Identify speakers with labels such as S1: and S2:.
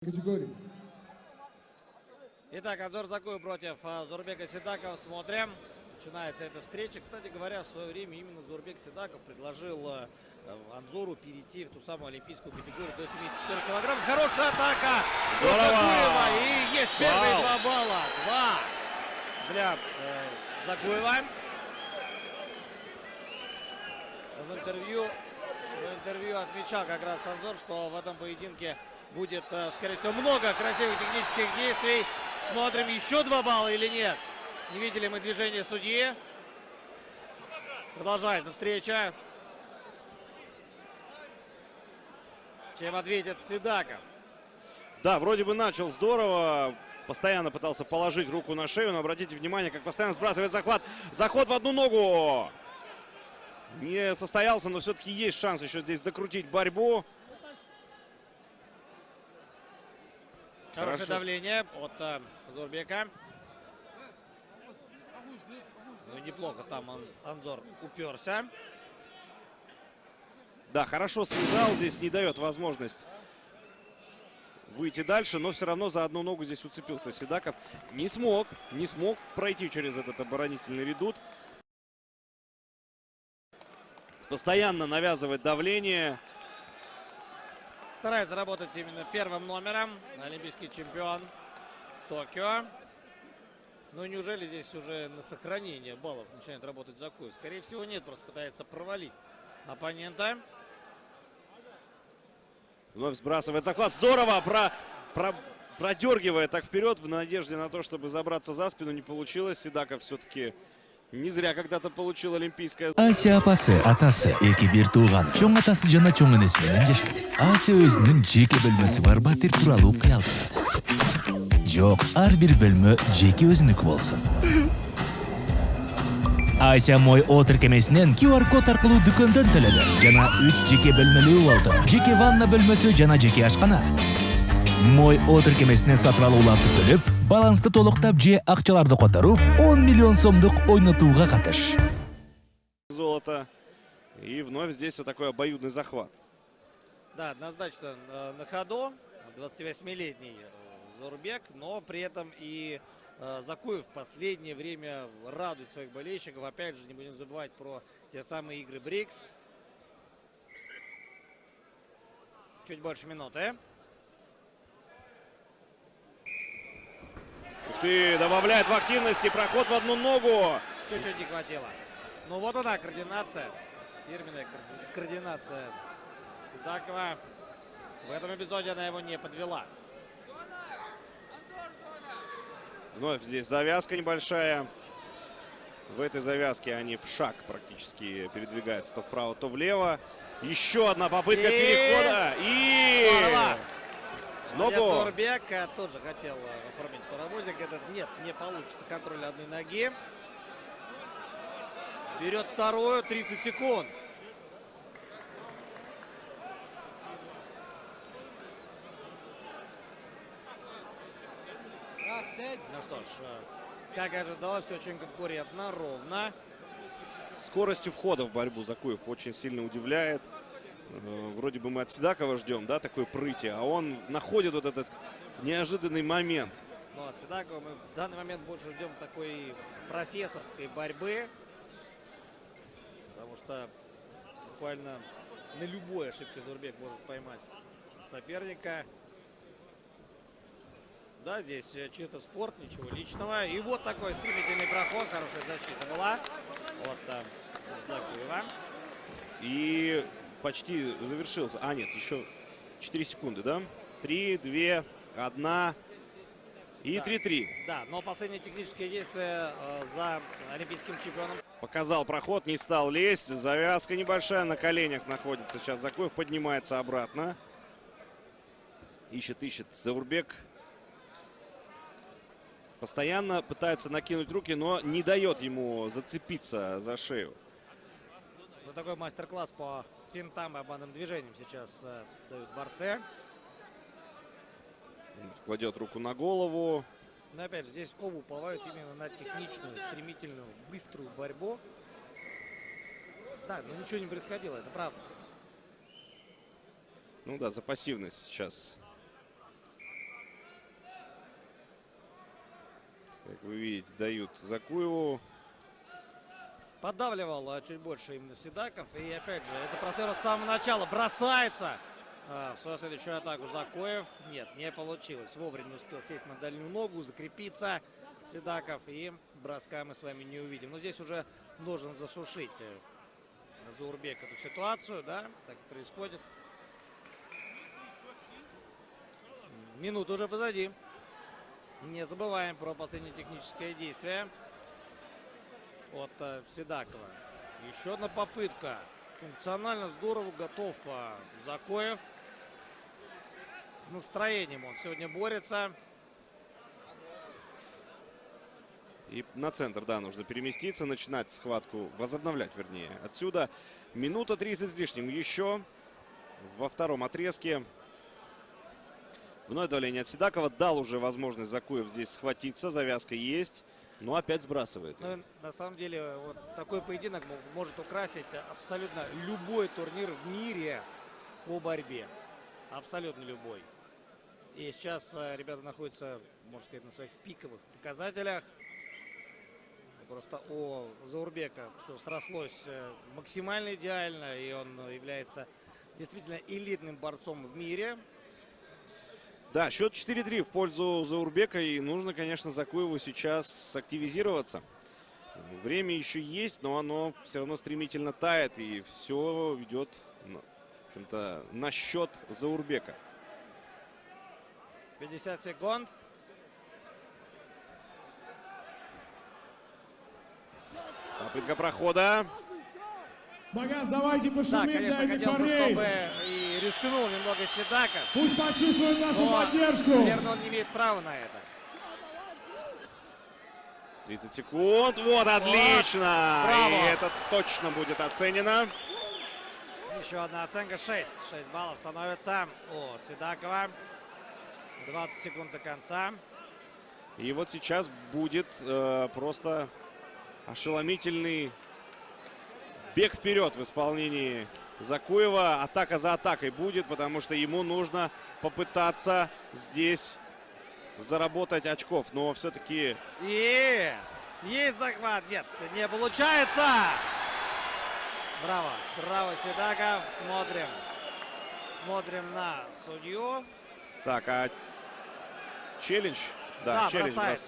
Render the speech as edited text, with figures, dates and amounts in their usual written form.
S1: категории.
S2: Итак, Анзор Закуев против Зурбека Сидакова. Смотрим. Начинается эта встреча. Кстати говоря, в свое время именно Зурбек Сидаков предложил Анзору перейти в ту самую олимпийскую категорию до 74 килограмм. Хорошая атака! Закуева. И есть первые 2 балла. 2 для Закуева. В интервью отмечал как раз Анзор, что в этом поединке будет, скорее всего, много красивых технических действий. Смотрим, еще 2 балла или нет. Не видели мы движение судьи. Продолжается встреча. Чем ответит Сидаков?
S3: Да, вроде бы начал здорово. Постоянно пытался положить руку на шею. Но обратите внимание, как постоянно сбрасывает захват. Заход в одну ногу. Не состоялся, но все-таки есть шанс еще здесь докрутить борьбу.
S2: Хорошее давление от Зурбека. Ну, неплохо там Анзор уперся.
S3: Да, хорошо связал. Здесь не дает возможность выйти дальше. Но все равно за одну ногу здесь уцепился Сидаков. Не смог пройти через этот оборонительный редут. Постоянно навязывает давление.
S2: Старается работать именно первым номером. Олимпийский чемпион Токио. Ну, неужели здесь уже на сохранение баллов начинает работать Закуев? Скорее всего, нет. Просто пытается провалить оппонента.
S3: Вновь сбрасывает захват. Здорово! Продергивая так вперед в надежде на то, чтобы забраться за спину. Не получилось. Сидаков все-таки не зря когда-то получил олимпийское.
S4: Ася апасы, атасы, эки бир тууган, чоң атасы жана чоң энеси менен жашайт. Ася өзүнүн жеке бөлмөсү бар батир тууралуу кыялданат. Жок, ар бир бөлмө жеке өзүнүкү болсун. Ася мой отыр кемесинен QR код аркылуу дүкөндөн төлөдү. Жана 3 жеке бөлмөлүү болду. Жеке ванна бөлмөсү жана жеке ашкана. Мой отыр кемесинен сатып алууларды төлөп, балансты толуктап же акчаларды которуп, 10 миллион сомдук ойнотууга катыш.
S3: Золото. И вновь здесь вот такой обоюдный захват.
S2: Да, однозначно на ходу 28-летний Зурбек, но при этом и Закуев в последнее время радует своих болельщиков. Опять же, не будем забывать про те самые игры БРИКС. Чуть больше минуты.
S3: Ты добавляет в активности проход в одну ногу.
S2: Чуть-чуть не хватило. Ну вот она, координация. Фирменная координация Сидакова. В этом эпизоде она его не подвела.
S3: Вновь здесь завязка небольшая. В этой завязке они в шаг практически передвигаются то вправо, то влево. Еще одна попытка перехода. И... Ногу.
S2: Зурбек тоже хотел оформить паровозик. Этот нет, не получится. Контроль одной ноги. Берет вторую. 30 секунд. Ну что ж, как ожидалось, все очень конкурентно, ровно.
S3: Скоростью входа в борьбу Закуев очень сильно удивляет. Вроде бы мы от Сидакова ждем, да, такой прыти, а он находит вот этот неожиданный момент.
S2: Но от Сидакова мы в данный момент больше ждем такой профессорской борьбы. Потому что буквально на любой ошибке Зурбек может поймать соперника. Да, здесь чисто спорт, ничего личного. И вот такой стремительный проход, хорошая защита была от Закуева.
S3: И почти завершился. А, нет, еще 4 секунды, да? 3, 2, 1 и 3-3.
S2: Да, но последнее техническое действие за олимпийским чемпионом.
S3: Показал проход, не стал лезть. Завязка небольшая, на коленях находится сейчас Закуев. Поднимается обратно. Ищет Зурбек. Постоянно пытается накинуть руки, но не дает ему зацепиться за шею.
S2: Вот такой мастер-класс по финтам и обманным движениям сейчас дают борцы.
S3: Кладет руку на голову.
S2: Но опять же, здесь оба уповают именно на техничную, стремительную, быструю борьбу. Да, но ничего не происходило, это правда.
S3: Ну да, за пассивность сейчас как вы видите, дают Закуеву.
S2: Поддавливал чуть больше именно Седаков. И опять же, это просвер с самого начала. Бросается в свою следующую атаку Закуев. Нет, не получилось. Вовремя успел сесть на дальнюю ногу, закрепиться Седаков. И броска мы с вами не увидим. Но здесь уже должен засушить Заурбек эту ситуацию. Да, так и происходит. Минута уже позади. Не забываем про последнее техническое действие от Седакова. Еще одна попытка. Функционально здорово готов Закоев. С настроением он сегодня борется.
S3: И на центр, да, нужно переместиться, начинать схватку, возобновлять, вернее. Отсюда минута 30 с лишним еще во втором отрезке. Вновь давление от Седакова. Дал уже возможность Закуев здесь схватиться. Завязка есть. Но опять сбрасывает.
S2: Ну, на самом деле, вот такой поединок может украсить абсолютно любой турнир в мире по борьбе. Абсолютно любой. И сейчас ребята находятся, можно сказать, на своих пиковых показателях. Просто у Заурбека все срослось максимально идеально. И он является действительно элитным борцом в мире.
S3: Да, счет 4-3 в пользу Заурбека. И нужно, конечно, Закуеву сейчас активизироваться. Время еще есть, но оно все равно стремительно тает. И все идет, в общем-то, на счет Заурбека.
S2: 50 секунд.
S3: Попытка прохода.
S1: Багаз, давайте
S2: Да,
S1: пошумим для
S2: конечно,
S1: этих
S2: хотел бы,
S1: парней.
S2: чтобы и рискнул немного Седаков.
S1: Пусть почувствуют нашу
S2: Но,
S1: поддержку.
S2: наверное, он не имеет права на это.
S3: 30 секунд. Вот, отлично.
S2: Браво.
S3: И это точно будет оценено.
S2: Еще одна оценка. 6 баллов становится у Седакова. 20 секунд до конца.
S3: И вот сейчас будет просто ошеломительный бег вперед в исполнении Закуева. Атака за атакой будет, потому что ему нужно попытаться здесь заработать очков. Но все-таки...
S2: И есть захват. Нет, не получается. Браво. Браво, Седаков. Смотрим. Смотрим на судью.
S3: Так, а челлендж? Да, челлендж
S2: бросается.